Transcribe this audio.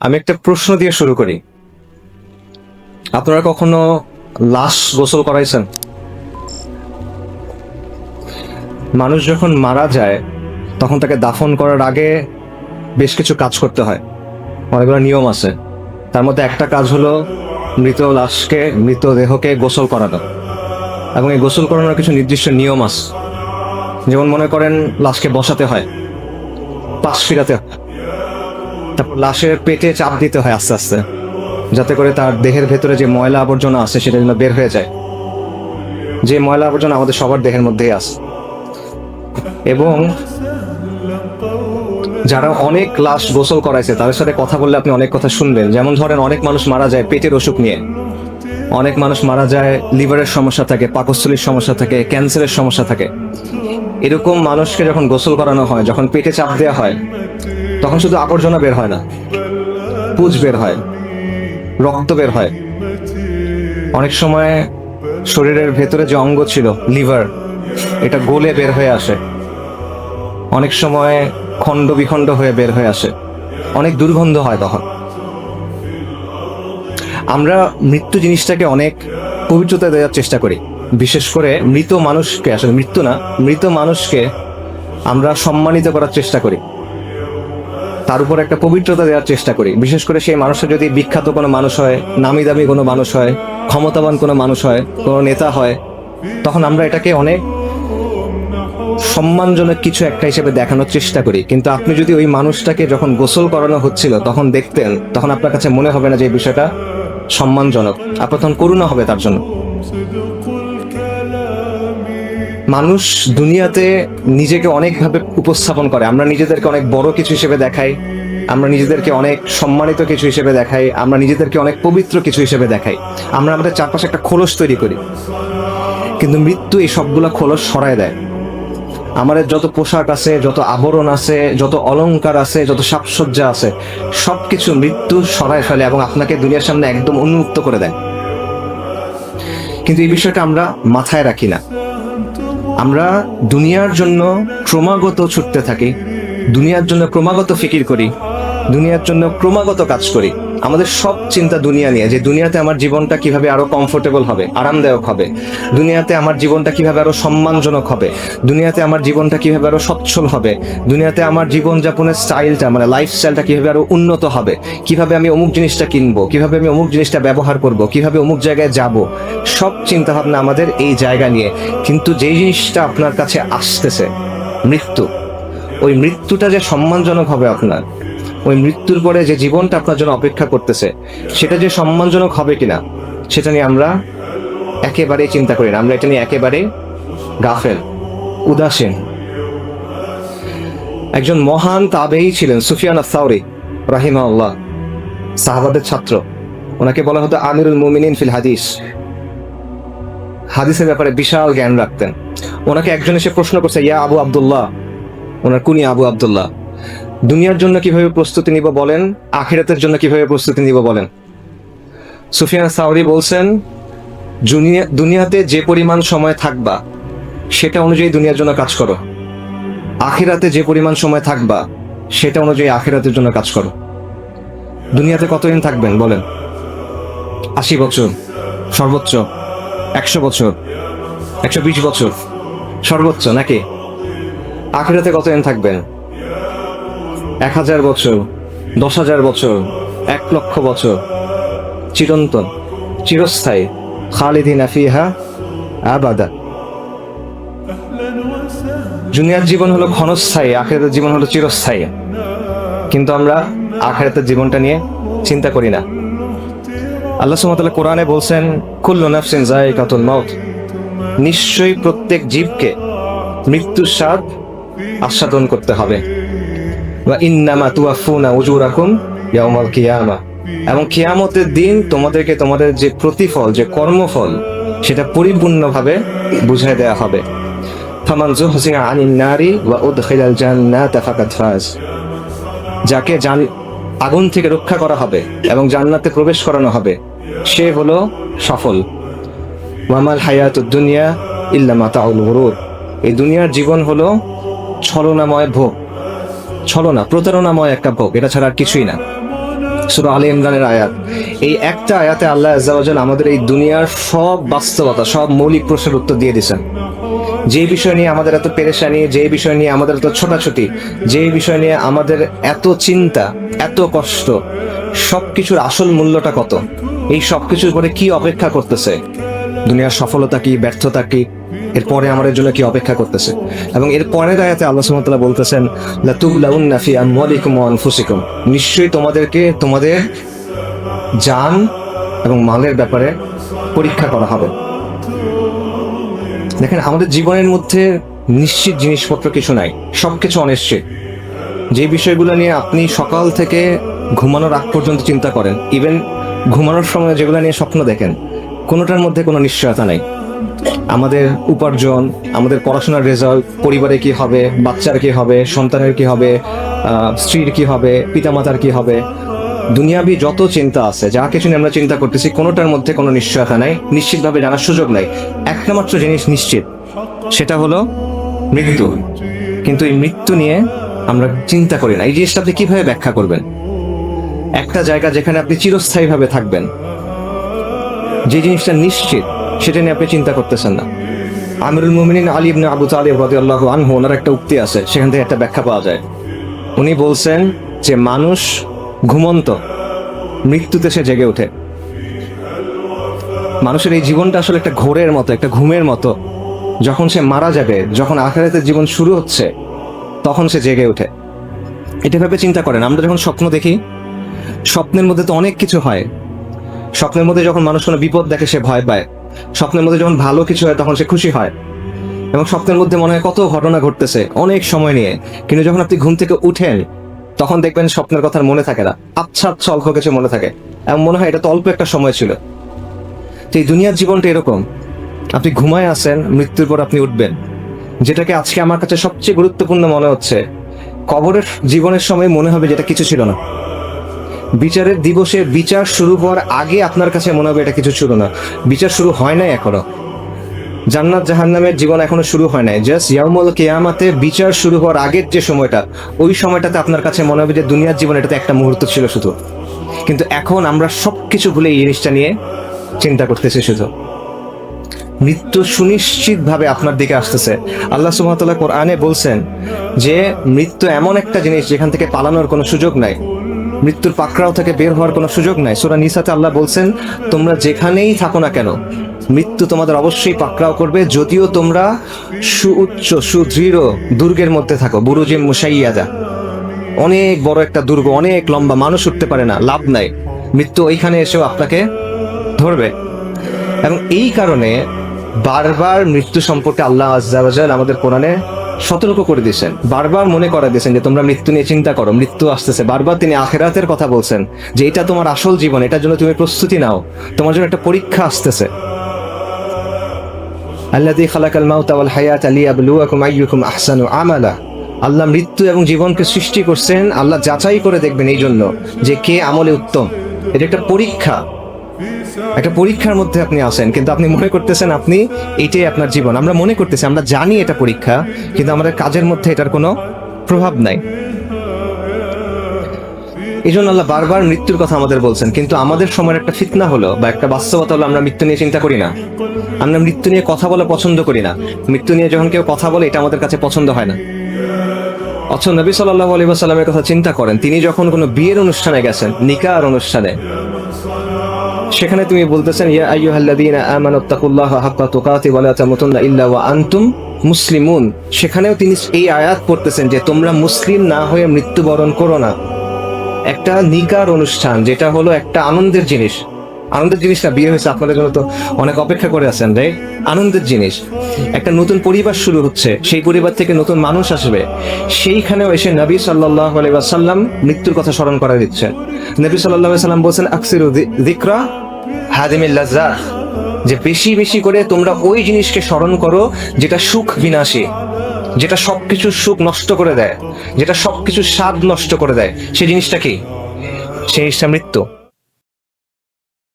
আমি একটা প্রশ্ন দিয়ে শুরু করি। আপনারা কখনো লাশ গোসল করাইছেন? মানুষ যখন মারা যায় তখন তাকে দাফন করার আগে বেশ কিছু কাজ করতে হয়, অনেকগুলো নিয়ম আছে। তার মধ্যে একটা কাজ হলো মৃতদেহকে গোসল করানো, এবং এই গোসল করানোর কিছু নির্দিষ্ট নিয়ম আছে। যেমন মনে করেন লাশকে বসাতে হয়, পাশ ফিরাতে হয়, তারপর লাশের পেটে চাপ দিতে হয় আস্তে আস্তে, যাতে করে তার দেহের ভেতরে যে ময়লা আবর্জনা আছে সেটা যেন বের হয়ে যায়। যে ময়লা আবর্জনা আমাদের সবার দেহের মধ্যেই আছে। এবং যারা অনেক লাশ গোসল করাইছে তাদের সাথে কথা বললে আপনি অনেক কথা শুনবেন। যেমন ধরেন, অনেক মানুষ মারা যায় পেটের অসুখ নিয়ে, অনেক মানুষ মারা যায় লিভারের সমস্যা থাকে, পাকস্থলীর সমস্যা থাকে, ক্যান্সারের সমস্যা থাকে। এরকম মানুষকে যখন গোসল করানো হয়, যখন পেটে চাপ দেওয়া হয়, তখন শুধু আবর্জনা বের হয় না, পুজ বের হয়, রক্ত বের হয়। অনেক সময় শরীরের ভেতরে যে অঙ্গ ছিল লিভার, এটা গলে বের হয়ে আসে। অনেক সময় খণ্ড বিখণ্ড হয়ে বের হয়ে আসে, অনেক দুর্গন্ধ হয় তখন। আমরা মৃত্যু জিনিসটাকে অনেক পবিত্রতা দেওয়ার চেষ্টা করি। বিশেষ করে মৃত মানুষকে, আসলে মৃত্যু না, মৃত মানুষকে আমরা সম্মানিত করার চেষ্টা করি, তার উপর একটা পবিত্রতা দেওয়ার চেষ্টা করি। বিশেষ করে সেই মানুষটা যদি বিখ্যাত কোনো মানুষ হয়, নামি দামি কোনো মানুষ হয়, ক্ষমতাবান কোনো মানুষ হয়, কোনো নেতা হয়, তখন আমরা এটাকে অনেক সম্মানজনক কিছু একটা হিসেবে দেখানোর চেষ্টা করি। কিন্তু আপনি যদি ওই মানুষটাকে যখন গোসল করানো হচ্ছিল তখন দেখতেন, তখন আপনার কাছে মনে হবে না যে এই বিষয়টা সম্মানজনক, আপনার তখন করুণা হবে তার জন্য। মানুষ দুনিয়াতে নিজেকে অনেকভাবে উপস্থাপন করে। আমরা নিজেদেরকে অনেক বড় কিছু হিসেবে দেখাই, আমরা নিজেদেরকে অনেক সম্মানিত কিছু হিসেবে দেখাই, আমরা নিজেদেরকে অনেক পবিত্র কিছু হিসেবে দেখাই। আমরা আমাদের চারপাশে একটা খোলস তৈরি করি, কিন্তু মৃত্যু এই সবগুলো খোলস সরায় দেয়। আমাদের যত পোশাক আছে, যত আবরণ আছে, যত অলংকার আছে, যত সাজসজ্জা আছে, সবকিছু মৃত্যু সরায় ফেলে এবং আপনাকে দুনিয়ার সামনে একদম উন্মুক্ত করে দেয়। কিন্তু এই বিষয়টা আমরা মাথায় রাখি না। আমরা দুনিয়ার জন্য ক্রমাগত ছুটতে থাকি, দুনিয়ার জন্য ক্রমাগত ফিকির করি, দুনিয়ার জন্য ক্রমাগত কাজ করি। আমাদের সব চিন্তা দুনিয়া নিয়ে, যে দুনিয়াতে আমার জীবনটা কিভাবে আরো কমফোর্টেবল হবে, আরামদায়ক হবে, দুনিয়াতে আমার জীবনটা কিভাবে আরো সম্মানজনক হবে, দুনিয়াতে আমার জীবনটা কিভাবে আরো সচ্ছল হবে, দুনিয়াতে আমার জীবনযাপনের স্টাইলটা, মানে লাইফস্টাইলটা কিভাবে আরো উন্নত হবে, কিভাবে আমি অমুক জিনিসটা কিনবো, কিভাবে আমি অমুক জিনিসটা ব্যবহার করব, কিভাবে অমুক জায়গায় যাব। সব চিন্তা ভাবনা আমাদের এই জায়গা নিয়ে। কিন্তু যেই জিনিসটা আপনার কাছে আসতেছে, মৃত্যু, ওই মৃত্যুটা যে সম্মানজনক হবে আপনার, ওই মৃত্যুর পরে যে জীবনটা আপনার জন্য অপেক্ষা করতেছে, সেটা যে সম্মানজনক হবে কিনা, সেটা নিয়ে আমরা একেবারেই চিন্তা করি না। আমরা এটা নিয়ে একেবারে গাফেল, উদাসীন। একজন মহান তাবেঈ ছিলেন সুফিয়ান আস-সাওরী রাহিমাহুল্লাহ, সাহাবাদের ছাত্র। ওনাকে বলা হতো আমিরুল মুমিনিন ফিল হাদিস। হাদিসের ব্যাপারে বিশাল জ্ঞান রাখতেন। ওনাকে একজন এসে প্রশ্ন করছে, ইয়া আবু আব্দুল্লাহ, ওনার কুনি আবু আব্দুল্লাহ, দুনিয়ার জন্য কিভাবে প্রস্তুতি নিব বলেন, আখিরাতের জন্য কিভাবে প্রস্তুতি নিব বলেন। সুফিয়ান সাওরী বলছেন, দুনিয়াতে যে পরিমাণ সময় থাকবা সেটা অনুযায়ী দুনিয়ার জন্য কাজ করো, আখিরাতে যে পরিমাণ সময় থাকবা সেটা অনুযায়ী আখিরাতের জন্য কাজ করো। দুনিয়াতে কতদিন থাকবেন বলেন? 80 বছর সর্বোচ্চ, 100 বছর, 120 বছর সর্বোচ্চ, নাকি? আখিরাতে কতদিন থাকবেন? 1000 বছর, 10,000 বছর, 1 লক্ষ বছর, চিরন্তন, চিরস্থায়ী, খালিদিনা ফিহা আবাদা। দুনিয়ার জীবন হলো ক্ষণস্থায়ী, আখিরাতের জীবন হলো চিরস্থায়ী। কিন্তু আমরা আখিরাতের জীবনটা নিয়ে চিন্তা করি না। আল্লাহ সুবহানাহু ওয়া তাআলা কোরআনে বলছেন, কুল্লু নাফসিন যায়িকাতুল মাউত, নিশ্চয়ই প্রত্যেক জীবকে মৃত্যুর স্বাদ আস্বাদন করতে হবে। ওয়া ইন্নামা তুওয়াফুনা উজুরাকুম ইয়াউমাল কিয়ামাহ, এবং কিয়ামতের দিন তোমাদেরকে তোমাদের যে প্রতিফল, যে কর্মফল, সেটা পরিপূর্ণভাবে বুঝিয়ে দেওয়া হবে। ফামান যুহজিহা আনিন নারি ওয়া উদখিলাল জান্নাতা ফাকাদ ফাজ, যাকে আগুন থেকে রক্ষা করা হবে এবং জান্নাতে প্রবেশ করানো হবে, সে হলো সফল। ওয়ামাল হায়াতুদ দুনিয়া ইল্লা মাতাউল গুরুর, এই দুনিয়ার জীবন হলো ছলনাময় ভোগ, ছলনা, প্রতারণাময় একটা ভোগ, এটা ছাড়া আর কিছুই না। সূরা আলে ইমরানের আয়াত। এই একটা আয়াতে আল্লাহ আযজা ওয়া জাল আমাদের এই দুনিয়ার সব বাস্তবতা, সব মৌলিক প্রশ্নের উত্তর দিয়ে দিয়েছেন। যে বিষয় নিয়ে আমাদের এত পেরেশানি, যে বিষয় নিয়ে আমাদের এত ছোটাছুটি, যে বিষয় নিয়ে আমাদের এত চিন্তা, এত কষ্ট, সবকিছুর আসল মূল্যটা কত, এই সবকিছুর পরে কি অপেক্ষা করতেছে, দুনিয়ার সফলতা কি, ব্যর্থতা কি, এরপরে আমাদের জন্য কি অপেক্ষা করতেছে। এবং এর পরের আয়াতে আল্লাহ সুবহানাহু ওয়া তাআলা বলতেছেন, লাতুবলাউন্না ফি আমওয়ালিকুম ওয়া আনফুসিকুম, নিশ্চয়ই তোমাদেরকে তোমাদের জান এবং মালের ব্যাপারে পরীক্ষা করা হবে। দেখেন, আমাদের জীবনের মধ্যে নিশ্চিত জিনিসপত্র কিছু নাই, সবকিছু অনিশ্চিত। যে বিষয়গুলো নিয়ে আপনি সকাল থেকে ঘুমানোর আগ পর্যন্ত চিন্তা করেন, ইভেন ঘুমানোর সময় যেগুলো নিয়ে স্বপ্ন দেখেন, কোনোটার মধ্যে কোনো নিশ্চয়তা নাই। আমাদের উপার্জন, আমাদের পড়াশোনার রেজাল্ট, পরিবারে কি হবে, বাচ্চার কি হবে, সন্তানের কি হবে, স্ত্রীর কি হবে, পিতামাতার কি হবে, দুনিয়াবি যত চিন্তা আছে, যা কিছু নিয়ে আমরা চিন্তা করতেছি, কোনোটার মধ্যে কোনো নিশ্চয়তা নাই, নিশ্চিতভাবে জানার সুযোগ নাই। একটা মাত্র জিনিস নিশ্চিত, সেটা হলো মৃত্যু। কিন্তু এই মৃত্যু নিয়ে আমরা চিন্তা করি না। এই জিনিসটা আপনি কিভাবে ব্যাখ্যা করবেন? একটা জায়গা যেখানে আপনি চিরস্থায়ীভাবে থাকবেন, যে জিনিসটা নিশ্চিত, সেটা নিয়ে আপনি চিন্তা করতেছেন না। আমিরুল মুমিনিন আলী ইবনে আবু তালিব রাদিয়াল্লাহু আনহু, ওনার একটা উক্তি আছে, সেখান থেকে একটা ব্যাখ্যা পাওয়া যায়। উনি বলছেন যে মানুষ ঘুমন্ত, মৃত্যুতে সে জেগে ওঠে। মানুষের এই জীবনটা আসলে একটা ঘোরের মতো, একটা ঘুমের মতো। যখন সে মারা যাবে, যখন আখিরাতের জীবন শুরু হচ্ছে, তখন সে জেগে ওঠে। এটা ভেবে চিন্তা করেন, আমরা যখন স্বপ্ন দেখি, স্বপ্নের মধ্যে তো অনেক কিছু হয়। স্বপ্নের মধ্যে যখন মানুষ কোনো বিপদ দেখে সে ভয় পায়, স্বপ্নের মধ্যে যখন ভালো কিছু হয় তখন সে খুশি হয়, এবং স্বপ্নের মধ্যে মনে হয় কত ঘটনা ঘটতেছে অনেক সময় নিয়ে। কিন্তু যখন আপনি ঘুম থেকে উঠেন, তখন দেখবেন স্বপ্নের কথা মনে থাকে না, আচ্ছা আচ্ছা অল্প কিছু মনে থাকে, এবং মনে হয় এটা তো অল্প একটা সময় ছিল। তো এই দুনিয়ার জীবনটা এরকম, আপনি ঘুমায় আছেন, মৃত্যুর পর আপনি উঠবেন। যেটাকে আজকে আমার কাছে সবচেয়ে গুরুত্বপূর্ণ মনে হচ্ছে, কবরের জীবনের সময় মনে হবে যেটা কিছু ছিল না। বিচারের দিবসে বিচার শুরু হওয়ার আগে আপনার কাছে মনে হবে এটা কিছু ছিল না। বিচার শুরু হয় নাই এখনো, জান্নাত জাহান্নামের জীবন এখনো শুরু হয় নাই। জাস্ট ইয়াউমুল কিয়ামাতে বিচার শুরু হওয়ার আগের যে সময়টা, ওই সময়টাতে আপনার কাছে মনে হবে যে দুনিয়ার জীবন এটাতে একটা মুহূর্ত ছিল শুধু। কিন্তু এখন আমরা সবকিছু ভুলে এই জিনিসটা নিয়ে চিন্তা করতেছি শুধু। মৃত্যু সুনিশ্চিতভাবে আপনার দিকে আসতেছে। আল্লাহ সুবহানাহু ওয়া তাআলা কোরআনে বলছেন যে মৃত্যু এমন একটা জিনিস যেখান থেকে পালানোর কোনো সুযোগ নাই, মৃত্যুর পাকড়াও থেকে বের হওয়ার কোনো সুযোগ নাই। সূরা নিসাতে আল্লাহ বলছেন, তোমরা যেখানেই থাকো না কেন, মৃত্যু তোমাদের অবশ্যই পাকড়াও করবে, যদিও তোমরা সুউচ্চ সুদৃঢ় দুর্গের মধ্যে থাকো। বুরুজিম মুশাইয়াদা, অনেক বড় একটা দুর্গ, অনেক লম্বা, মানুষ উঠতে পারে না, লাভ নাই, মৃত্যু ওইখানে এসেও আপনাকে ধরবে। এবং এই কারণে বারবার মৃত্যু সম্পর্কে আল্লাহ আযজা ওয়া জাল আমাদের কোরআনে সতর্ক করে দিয়েছেন, বারবার মনে করা দিয়েছেন যে তোমরা মৃত্যু নিয়ে চিন্তা করো, মৃত্যু আসতেছে। বারবার তিনি আখিরাতের কথা বলছেন যে এটা তোমার আসল জীবন, এটার জন্য তুমি প্রস্তুতি নাও, তোমার জন্য একটা পরীক্ষা আসতেছে। আল্লাযী খালাকাল মাউতা ওয়াল হায়াতা লিয়াবলুয়াকুম আইয়ুকুম আহসানু আমালা। আল্লাহ মৃত্যু এবং জীবনকে সৃষ্টি করছেন, আল্লাহ যাচাই করে দেখবেন এই জন্য যে কে আমলে উত্তম। এটা একটা পরীক্ষা, একটা পরীক্ষার মধ্যে আপনি আছেন, কিন্তু আপনি মনে করতেছেন আপনি এটাই আপনার জীবন। আমরা মনে করতেছি, আমরা জানি এটা পরীক্ষা, কিন্তু আমাদের কাজের মধ্যে এটার কোনো প্রভাব নাই। এই জন্য আল্লাহ বারবার মৃত্যুর কথা আমাদের বলছেন। কিন্তু আমাদের সময়ের একটা ফিতনা হলো, বা একটা বাস্তবতা হলো, আমরা মৃত্যু নিয়ে চিন্তা করি না, আমরা মৃত্যু নিয়ে কথা বলা পছন্দ করি না। মৃত্যু নিয়ে যখন কেউ কথা বলে, এটা আমাদের কাছে পছন্দ হয় না। অথচ নবী সাল্লাল্লাহু আলাইহি ওয়াসাল্লামের কথা চিন্তা করেন, তিনি যখন কোনো বিয়ের অনুষ্ঠানে গেছেন, নিকার অনুষ্ঠানে, সেখানে তুমি বলতেছেন, ইয়া আইয়ুহাল্লাযীনা আমানুত্তাকুল্লাহা হাক্কা তুকাতিহি ওয়া লা তামুতুন্না ইল্লা ওয়া আনতুম মুসলিমুন। সেখানেও তিনি এই আয়াত পড়তেছেন যে তোমরা মুসলিম না হয়ে মৃত্যুবরণ করো না। একটা নিকার অনুষ্ঠান, যেটা হলো একটা আনন্দের জিনিস, আনন্দের জিনিস না, বিয়ে হয়েছে, আপনাদের জন্য তো অনেক অপেক্ষা করে আছেন, রাইট? আনন্দের জিনিস, একটা নতুন পরিবার শুরু হচ্ছে, সেই পরিবার থেকে নতুন মানুষ আসবে, সেইখানেও এসে নবী সাল্লাল্লাহু আলাইহি ওয়াসাল্লাম মৃত্যুর কথা স্মরণ করা দিচ্ছেন। নবী সাল্লাল্লাহু আলাইহি ওয়াসাল্লাম বলছেন, আকসিরু যিকরা হাদিমিল লাজ্জাত, যে বেশি বেশি করে তোমরা ওই জিনিসকে স্মরণ করো যেটা সুখ বিনাশী, যেটা সবকিছুর সুখ নষ্ট করে দেয়, যেটা সবকিছুর স্বাদ নষ্ট করে দেয়। সেই জিনিসটা কি? সেই জিনিসটা মৃত্যু।